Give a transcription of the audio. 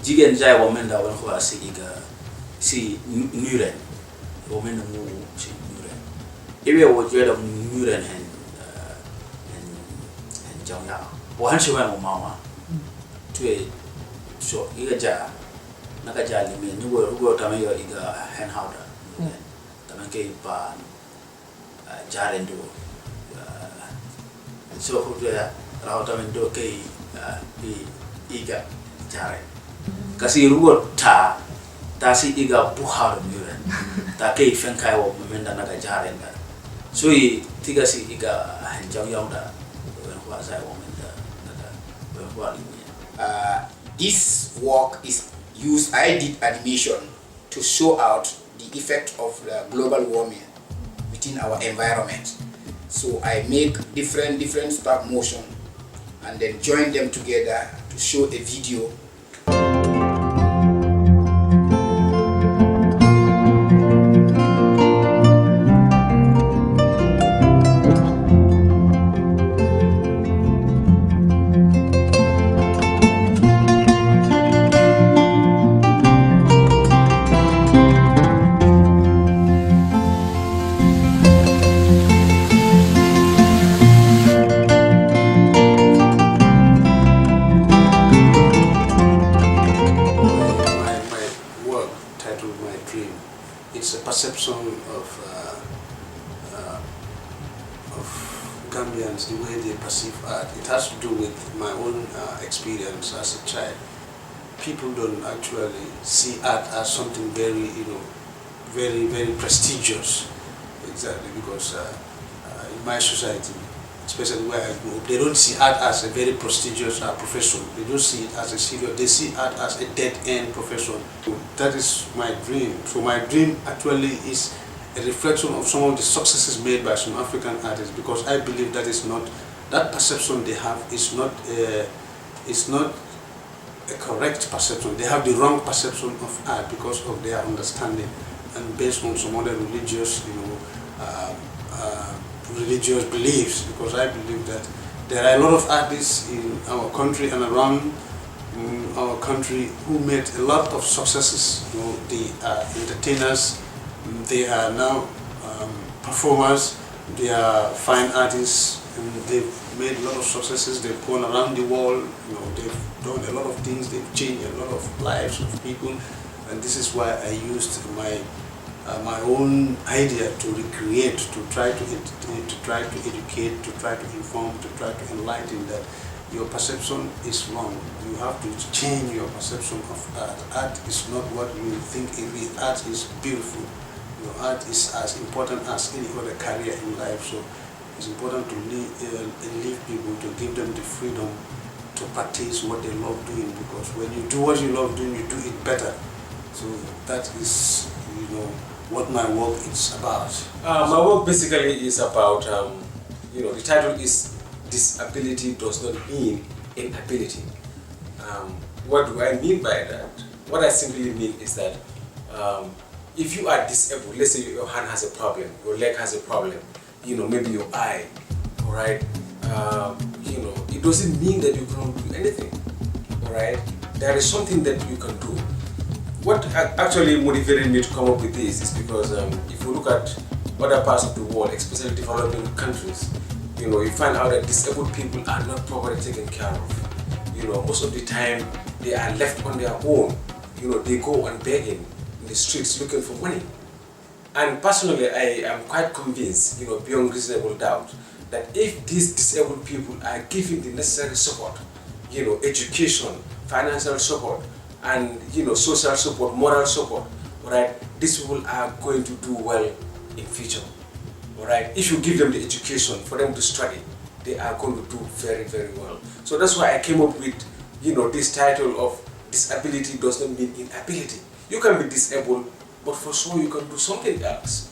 jigéen在我们的文化是女人，我们的母是女人，因为我觉得女人很重要。我很喜欢我妈妈，对，说一个家，那个家里面，如果他们有一个很好的女人，他们可以把家人都守护着，然后他们都可以一个家人。可是如果她是一个不好的女人，她可以分开我们的那个家人的，所以这个是一个很重要的文化在我们的那个文化里面。This work I did animation to show out the effect of the global warming within our environment. So I make different stop motion and then join them together to show a video. It's a perception of Gambians, the way they perceive art. It has to do with my own experience as a child. People don't actually see art as something very, very prestigious. Exactly, because in my society, especially where I grew up, they don't see art as a very prestigious profession. They don't see it as a serious. They see art as a dead-end profession. That is my dream. So my dream actually is a reflection of some of the successes made by some African artists, because I believe that perception they have is not a correct perception. They have the wrong perception of art because of their understanding and based on some other religious, religious beliefs. Because I believe that there are a lot of artists in our country and around our country who made a lot of successes. They are entertainers, they are now performers, they are fine artists, and they've made a lot of successes. They've gone around the world. They've done a lot of things. They've changed a lot of lives of people, and this is why I used my own idea to recreate, to try to entertain, to try to educate, to try to inform, to try to enlighten that your perception is wrong. You have to change your perception of art. Art is not what you think it is. Art is beautiful. Art is as important as any other career in life. So it's important to leave people, to give them the freedom to practice what they love doing. Because when you do what you love doing, you do it better. So that is, what my work is about. My work basically is about, the title is "Disability Does Not Mean Inability." What do I mean by that? What I simply mean is that if you are disabled, let's say your hand has a problem, your leg has a problem, maybe your eye, alright? It doesn't mean that you cannot do anything, alright? There is something that you can do. What actually motivated me to come up with this is because if you look at other parts of the world, especially developing countries, you find out that disabled people are not properly taken care of. Most of the time they are left on their own. They go on begging in the streets looking for money. And personally, I am quite convinced, beyond reasonable doubt, that if these disabled people are given the necessary support, education, financial support, and social support, moral support, alright, these people are going to do well in future. Alright, if you give them the education for them to study, they are going to do very, very well. So that's why I came up with this title of "Disability Does Not Mean Inability." You can be disabled, but for sure you can do something else.